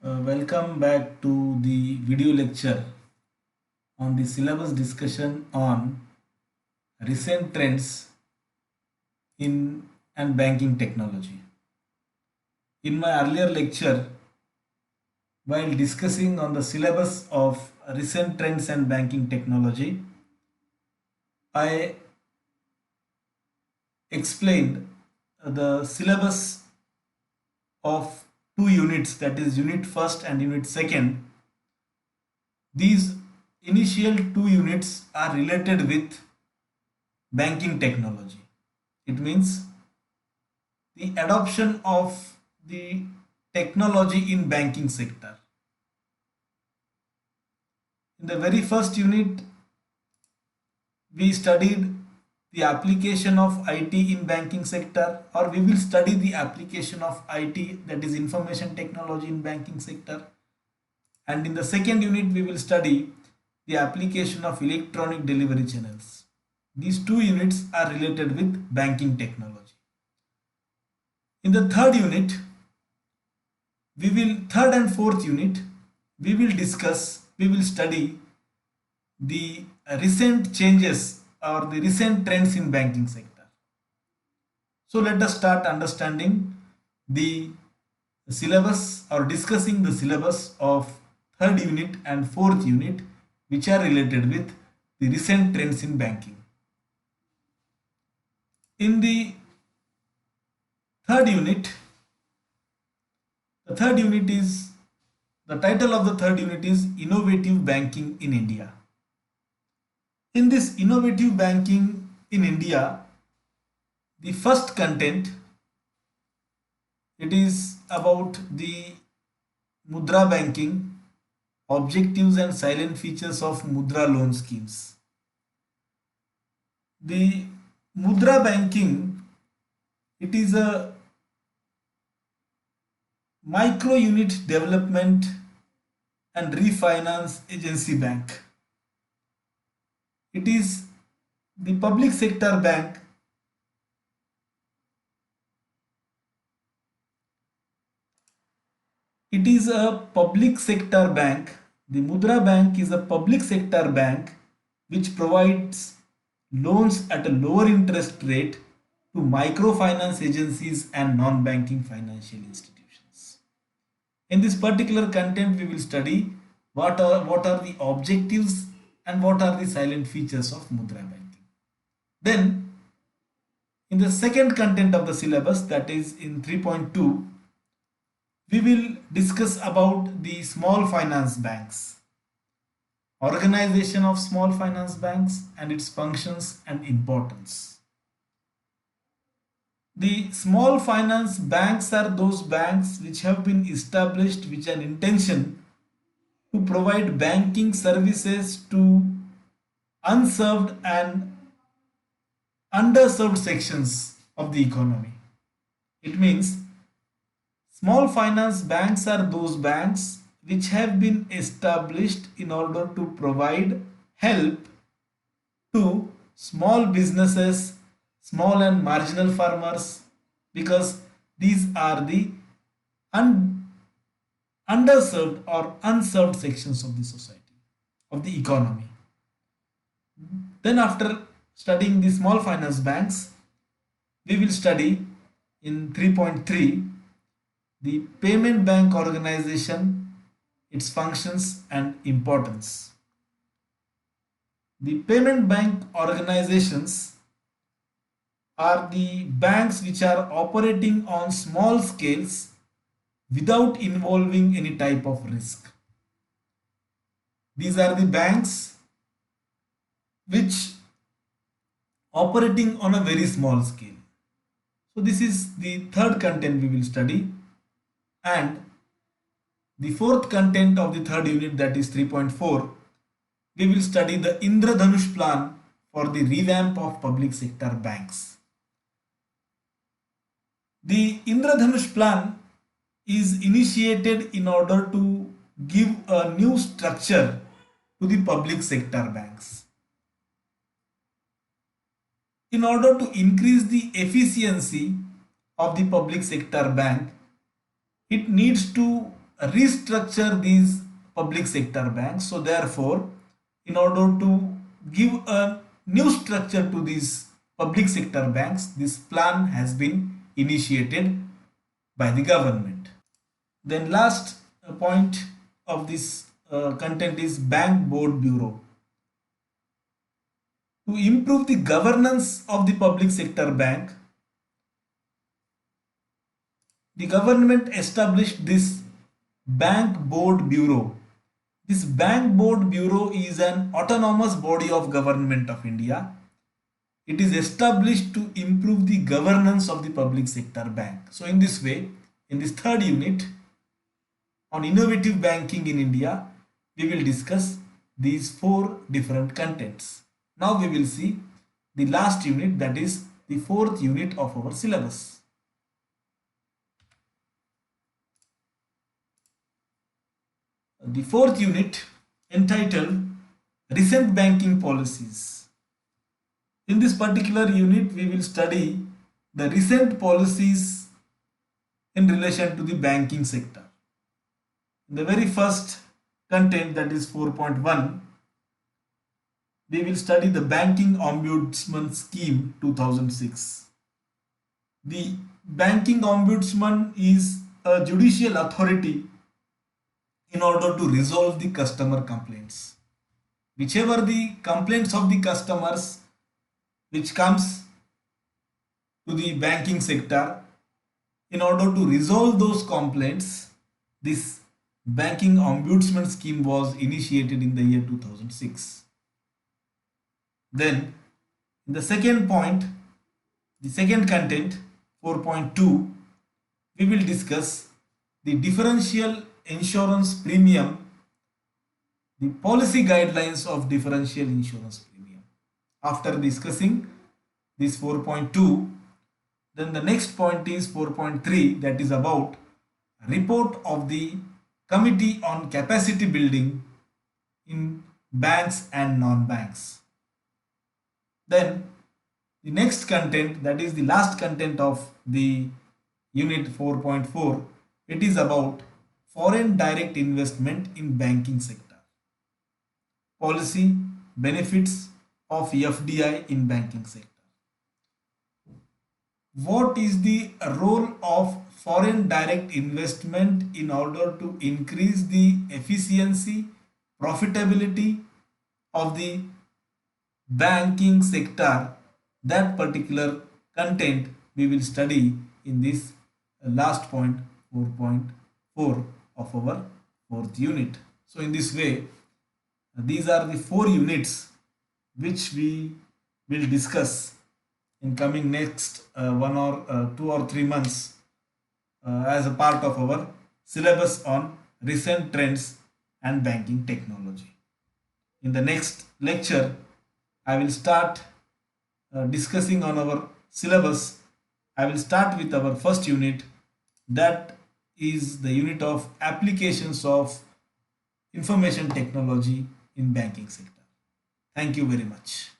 Welcome back to the video lecture on the syllabus discussion on recent trends in and banking technology. In my earlier lecture, while discussing on the syllabus of recent trends and banking technology, I explained the syllabus of two units, that is unit first and unit second. These initial two units are related with banking technology. It means the adoption of the technology in banking sector. In the very first unit, we studied the application of IT in banking sector, or we will study the application of IT, that is information technology, in banking sector. And in the second unit, we will study the application of electronic delivery channels. These two units are related with banking technology. In the third unit, third and fourth unit, we will study the recent changes or the recent trends in banking sector. So let us start understanding the syllabus or discussing the syllabus of third unit and fourth unit, which are related with the recent trends in banking. In the third unit, the title of the third unit is Innovative Banking in India. In this innovative banking in India, the first content, it is about the Mudra banking, objectives and silent features of Mudra loan schemes. The Mudra banking, it is a micro unit development and refinance agency bank. It is the public sector bank. It is a public sector bank. The Mudra bank is a public sector bank which provides loans at a lower interest rate to microfinance agencies and non-banking financial institutions. In this particular content, we will study what are the objectives and what are the silent features of Mudra banking. Then, in the second content of the syllabus, that is in 3.2, we will discuss about the small finance banks, organization of small finance banks and its functions and importance. The small finance banks are those banks which have been established with an intention to provide banking services to unserved and underserved sections of the economy. It means small finance banks are those banks which have been established in order to provide help to small businesses, small and marginal farmers, because these are the underserved or unserved sections of the society, of the economy. Then after studying the small finance banks, we will study in 3.3 the payment bank organization, its functions and importance. The payment bank organizations are the banks which are operating on small scales without involving any type of risk. These are the banks which operating on a very small scale. So this is the third content we will study, and the fourth content of the third unit, that is 3.4, we will study the Indradhanush plan for the revamp of public sector banks. The Indradhanush plan is initiated in order to give a new structure to the public sector banks. In order to increase the efficiency of the public sector bank, it needs to restructure these public sector banks. So therefore, in order to give a new structure to these public sector banks, this plan has been initiated by the government. Then last point of this content is Bank Board Bureau. To improve the governance of the public sector bank, the government established this Bank Board Bureau. This Bank Board Bureau is an autonomous body of Government of India. It is established to improve the governance of the public sector bank. So in this way, in this third unit on innovative banking in India, we will discuss these four different contents. Now we will see the last unit, that is the fourth unit of our syllabus. The fourth unit entitled Recent Banking Policies. In this particular unit, we will study the recent policies in relation to the banking sector. In the very first content, that is 4.1, we will study the Banking Ombudsman Scheme 2006. The Banking Ombudsman is a judicial authority in order to resolve the customer complaints. Whichever the complaints of the customers which comes to the banking sector, in order to resolve those complaints, this Banking Ombudsman Scheme was initiated in the year 2006. Then in the second point, the second content 4.2, we will discuss the differential insurance premium, the policy guidelines of differential insurance premium. After discussing this 4.2, then the next point is 4.3, that is about report of the Committee on Capacity Building in Banks and Non-Banks. Then the next content, that is the last content of the unit 4.4, it is about foreign direct investment in banking sector. Policy benefits of FDI in banking sector. What is the role of foreign direct investment in order to increase the efficiency, profitability of the banking sector? That particular content we will study in this last point 4.4 of our fourth unit. So in this way, these are the four units which we will discuss in coming next 1 or 2 or 3 months as a part of our syllabus on recent trends and banking technology. In the next lecture, I will start discussing on our syllabus. I will start with our first unit, that is the unit of applications of information technology in banking sector. Thank you very much.